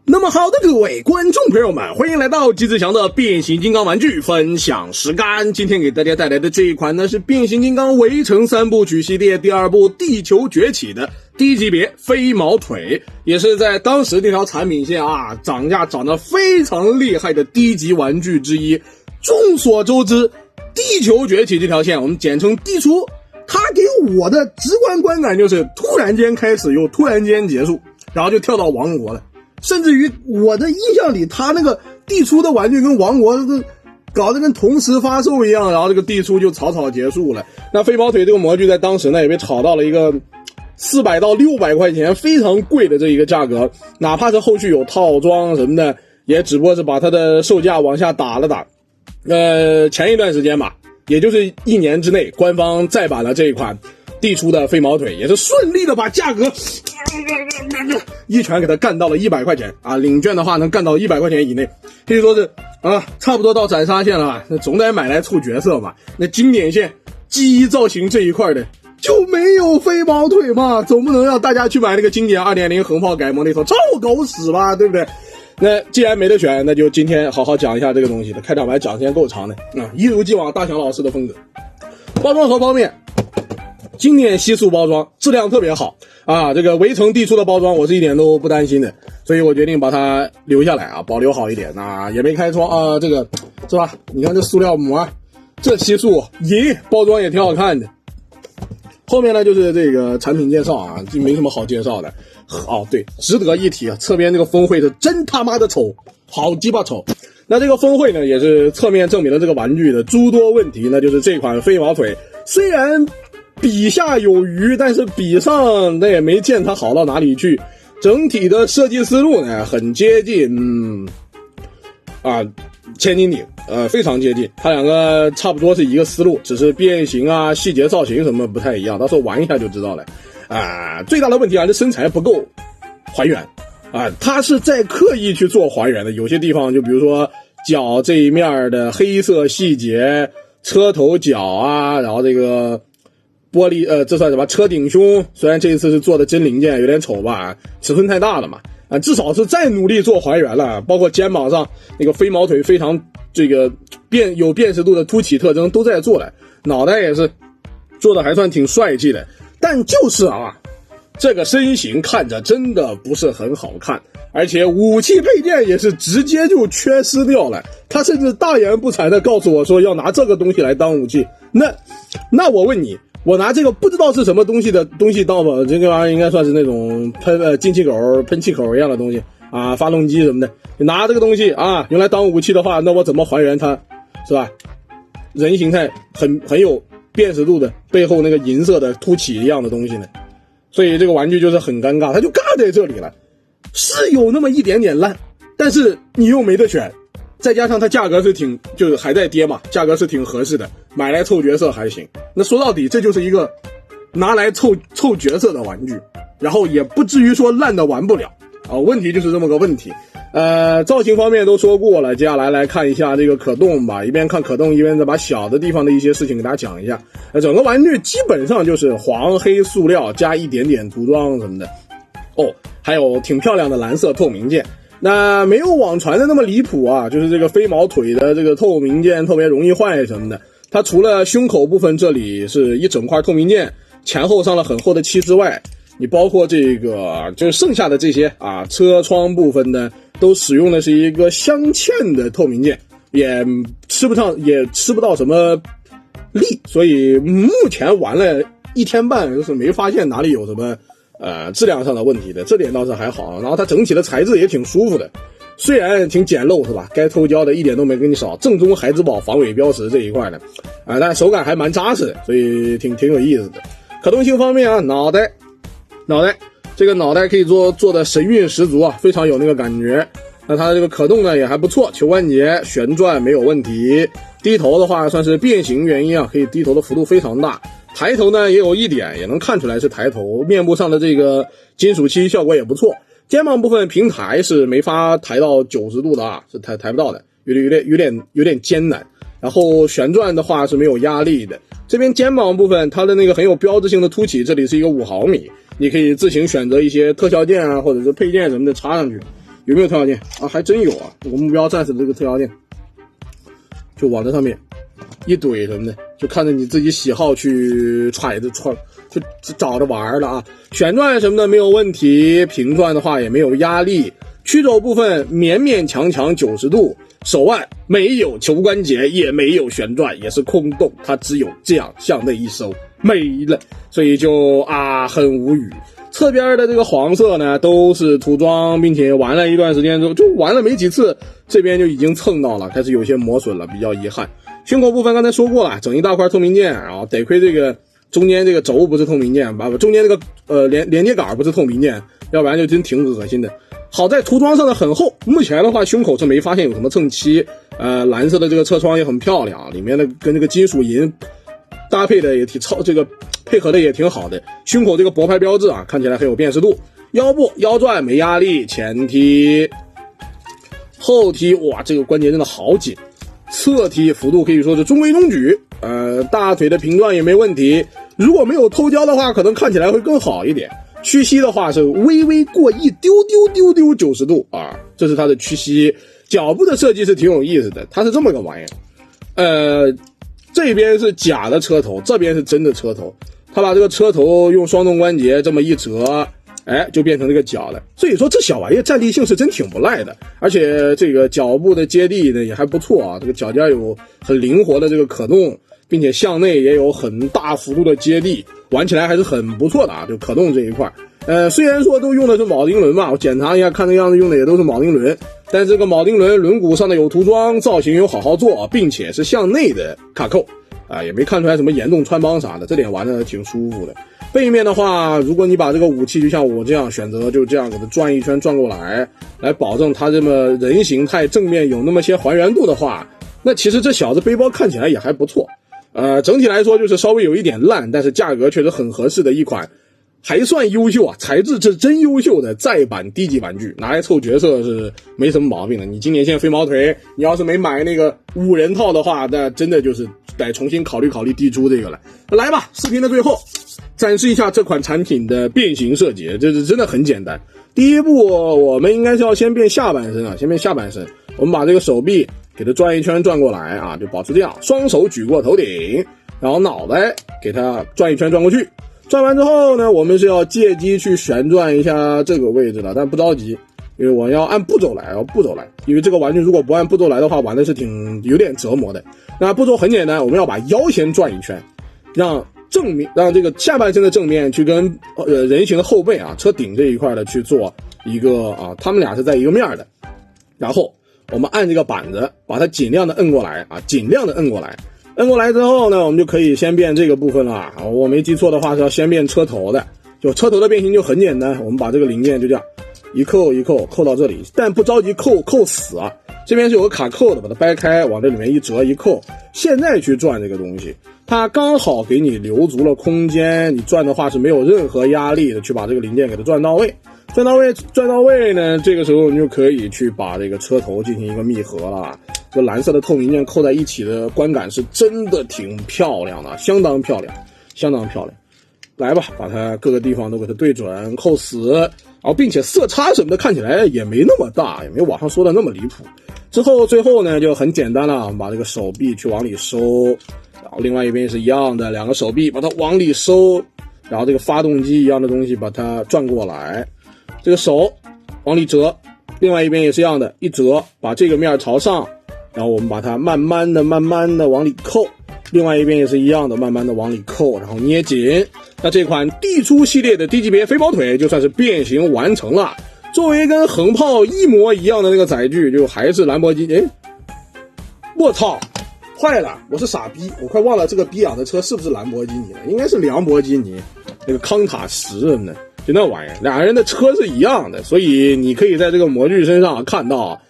那么好的各位观众朋友们，欢迎来到机智祥的变形金刚玩具分享时间。今天给大家带来的这一款呢是变形金刚围城三部曲系列第二部地球崛起的低级别飞毛腿，也是在当时这条产品线涨价涨得非常厉害的低级玩具之一。众所周知，地球崛起这条线我们简称地出，它给我的直观观感就是突然间开始又突然间结束，然后就跳到王国了。甚至于我的印象里，他那个地出的玩具跟王国搞得跟同时发售一样，然后这个地出就草草结束了。那飞毛腿这个模具在当时呢也被炒到了一个400到600块钱非常贵的这一个价格，哪怕是后续有套装什么的，也只不过是把它的售价往下打了打。前一段时间吧，也就是1年之内，官方再版了这一款地出的飞毛腿，也是顺利的把价格一拳给它干到了100块钱领券的话能干到100块钱以内，可以说是差不多到斩杀线了那总得买来凑角色嘛。那经典线记忆造型这一块的就没有飞毛腿嘛，总不能让大家去买那个经典 2.0 横炮改模那头臭狗屎吧，对不对？那既然没得选，那就今天好好讲一下这个东西的。开场白讲时间够长的一如既往大强老师的风格。包装盒方面，经典吸塑包装，质量特别好这个围城地出的包装我是一点都不担心的，所以我决定把它留下来保留好一点也没开窗这个是吧？你看这塑料膜，这吸塑包装也挺好看的。后面呢就是这个产品介绍就没什么好介绍的。对，值得一提侧边这个峰会是真他妈的丑，好鸡巴丑。那这个峰会呢也是侧面证明了这个玩具的诸多问题，那就是这款飞毛腿虽然比下有余，但是比上那也没见它好到哪里去。整体的设计思路呢很接近千斤顶非常接近，它两个差不多是一个思路，只是变形细节造型什么不太一样，到时候玩一下就知道了最大的问题这身材不够还原它是在刻意去做还原的，有些地方就比如说脚这一面的黑色细节，车头角然后这个玻璃这算什么车顶胸，虽然这一次是做的真零件有点丑吧，尺寸太大了嘛至少是再努力做还原了，包括肩膀上那个飞毛腿非常这个有辨识度的凸起特征都在做了，脑袋也是做的还算挺帅气的，但就是这个身形看着真的不是很好看，而且武器配件也是直接就缺失掉了，他甚至大言不惭的告诉我说要拿这个东西来当武器，那我问你，我拿这个不知道是什么东西的东西当这个玩意儿应该算是那种进气口喷气口一样的东西发动机什么的，你拿这个东西用来当武器的话，那我怎么还原它是吧？人形态很有辨识度的背后那个银色的凸起一样的东西呢？所以这个玩具就是很尴尬，它就尬在这里了，是有那么一点点烂，但是你又没得选，再加上它价格是就是还在跌嘛，价格是挺合适的，买来凑角色还行。那说到底这就是一个拿来凑角色的玩具，然后也不至于说烂的玩不了问题就是这么个问题。造型方面都说过了，接下来看一下这个可动吧，一边看可动一边再把小的地方的一些事情给大家讲一下。整个玩具基本上就是黄黑塑料加一点点涂装什么的还有挺漂亮的蓝色透明件。那没有网传的那么离谱就是这个飞毛腿的这个透明件特别容易坏什么的，它除了胸口部分这里是一整块透明件，前后上了很厚的漆之外，你包括这个就是剩下的这些车窗部分呢都使用的是一个镶嵌的透明件，也吃不到什么力，所以目前玩了1天半就是没发现哪里有什么质量上的问题的，这点倒是还好。然后它整体的材质也挺舒服的，虽然挺简陋是吧，该偷胶的一点都没跟你少，正宗孩之宝防伪标识这一块的但手感还蛮扎实的，所以挺有意思的。可动性方面脑袋这个脑袋可以做的神韵十足非常有那个感觉。那它这个可动呢也还不错，球关节旋转没有问题，低头的话算是变形原因可以低头的幅度非常大，抬头呢也有一点也能看出来是抬头，面部上的这个金属漆效果也不错，肩膀部分平抬是没法抬到90度的是抬不到的，有点艰难。然后旋转的话是没有压力的，这边肩膀部分它的那个很有标志性的凸起，这里是一个5毫米，你可以自行选择一些特效件或者是配件什么的插上去，有没有特效键啊？还真有啊！我目标战士的这个特效键，就往这上面一怼什么的，就看着你自己喜好去就找着玩了啊。旋转什么的没有问题，平转的话也没有压力，曲轴部分勉勉强强90度，手腕没有球关节，也没有旋转，也是空洞，它只有这样向内一收没了，所以就很无语。侧边的这个黄色呢都是涂装，并且玩了一段时间之后，就玩了没几次，这边就已经蹭到了，开始有些磨损了，比较遗憾。胸口部分刚才说过了，整一大块透明件，然后得亏这个中间这个轴不是透明件，中间这个连接杆不是透明件，要不然就真挺恶心的。好在涂装上的很厚，目前的话胸口是没发现有什么蹭漆，蓝色的这个车窗也很漂亮，里面的跟这个金属银搭配的也挺这个配合的也挺好的。胸口这个博牌标志啊，看起来很有辨识度。腰部腰转没压力，前踢后踢，哇，这个关节真的好紧。侧踢幅度可以说是中规中矩，大腿的平转也没问题。如果没有偷胶的话，可能看起来会更好一点。屈膝的话是微微过一丢90度啊，这是它的屈膝。脚部的设计是挺有意思的，它是这么个玩意儿，这边是假的车头，这边是真的车头。他把这个车头用双动关节这么一折，就变成这个脚了。所以说这小玩意站立性是真挺不赖的，而且这个脚部的接地呢也还不错啊，这个脚尖有很灵活的这个可动，并且向内也有很大幅度的接地，玩起来还是很不错的啊，就可动这一块。虽然说都用的是铆钉轮吧，我检查一下看这样子用的也都是铆钉轮，但这个铆钉轮轮毂上的有涂装，造型有好好做，并且是向内的卡扣也没看出来什么严重穿帮啥的，这点玩的挺舒服的。背面的话，如果你把这个武器就像我这样选择，就这样给它转一圈转过来，来保证它这么人形态正面有那么些还原度的话，那其实这小子背包看起来也还不错。整体来说就是稍微有一点烂，但是价格确实很合适的一款还算优秀啊，材质是真优秀的再版低级玩具，拿来凑角色是没什么毛病的。你今年现在飞毛腿，你要是没买那个5人套的话，那真的就是得重新考虑地猪这个了。来吧，视频的最后展示一下这款产品的变形设计，这是真的很简单。第一步我们应该是要先变下半身啊，先变下半身。我们把这个手臂给它转一圈转过来啊，就保持这样，双手举过头顶，然后脑袋给它转一圈转过去。转完之后呢，我们是要借机去旋转一下这个位置的，但不着急，因为我要按步骤来，因为这个玩具如果不按步骤来的话，玩的是有点折磨的。那步骤很简单，我们要把腰先转一圈，让这个下半身的正面去跟人形的后背啊，车顶这一块的去做一个他们俩是在一个面的，然后我们按这个板子把它尽量的摁过来啊，摁过来之后呢，我们就可以先变这个部分了。我没记错的话是要先变车头的，就车头的变形就很简单，我们把这个零件就这样一扣一扣扣到这里，但不着急扣死啊，这边是有个卡扣的，把它掰开往这里面一折一扣，现在去转这个东西，它刚好给你留足了空间，你转的话是没有任何压力的，去把这个零件给它转到位呢，这个时候你就可以去把这个车头进行一个密合了。这蓝色的透明件扣在一起的观感是真的挺漂亮的，相当漂亮。来吧，把它各个地方都给它对准扣死，然后并且色差什么的看起来也没那么大，也没网上说的那么离谱。之后最后呢就很简单了，把这个手臂去往里收，然后另外一边是一样的，两个手臂把它往里收，然后这个发动机一样的东西把它转过来，这个手往里折，另外一边也是一样的，一折把这个面朝上，然后我们把它慢慢的往里扣，另外一边也是一样的，慢慢的往里扣，然后捏紧。那这款地出系列的低级别飞毛腿就算是变形完成了。作为跟横炮一模一样的那个载具，就还是兰博基尼。我操，坏了，我是傻逼，我快忘了这个逼养的车是不是兰博基尼了，应该是梁博基尼，那个康塔10呢，就那玩意儿，俩人的车是一样的，所以你可以在这个模具身上看到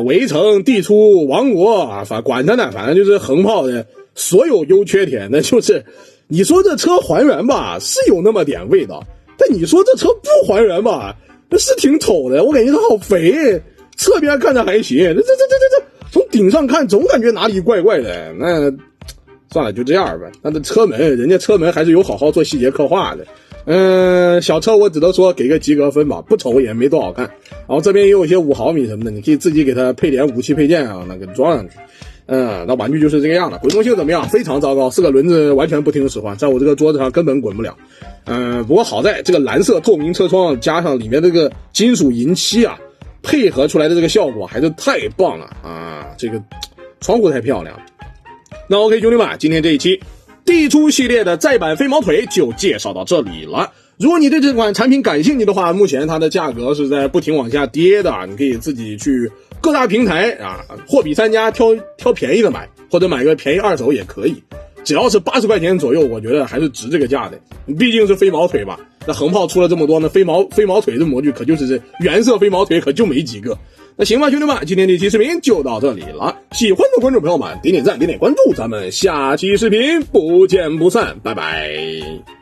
围城、地出、王国啊，管他呢，反正就是横炮的所有优缺点，那就是你说这车还原吧，是有那么点味道，但你说这车不还原吧，那是挺丑的，我感觉它好肥，侧边看着还行，这从顶上看总感觉哪里怪怪的，那算了，就这样吧。它的车门，人家车门还是有好好做细节刻画的，小车我只能说给个及格分吧，不丑也没多好看。然后这边也有一些5毫米什么的，你可以自己给它配点武器配件啊，那个装上去。那玩具就是这个样的。滚动性怎么样？非常糟糕，4个轮子完全不听使唤，在我这个桌子上根本滚不了。不过好在这个蓝色透明车窗加上里面这个金属银漆啊，配合出来的这个效果还是太棒了啊！这个窗户太漂亮了。那 OK 兄弟们，今天这一期地出系列的再版飞毛腿就介绍到这里了。如果你对这款产品感兴趣的话，目前它的价格是在不停往下跌的，你可以自己去各大平台啊，货比三家挑便宜的买，或者买个便宜二手也可以。只要是80块钱左右，我觉得还是值这个价的。毕竟是飞毛腿吧，那横炮出了这么多，那飞毛腿这模具可就是原色飞毛腿可就没几个。那行吧，兄弟们，今天这期视频就到这里了。喜欢的观众朋友们，点点赞，点点关注，咱们下期视频不见不散，拜拜。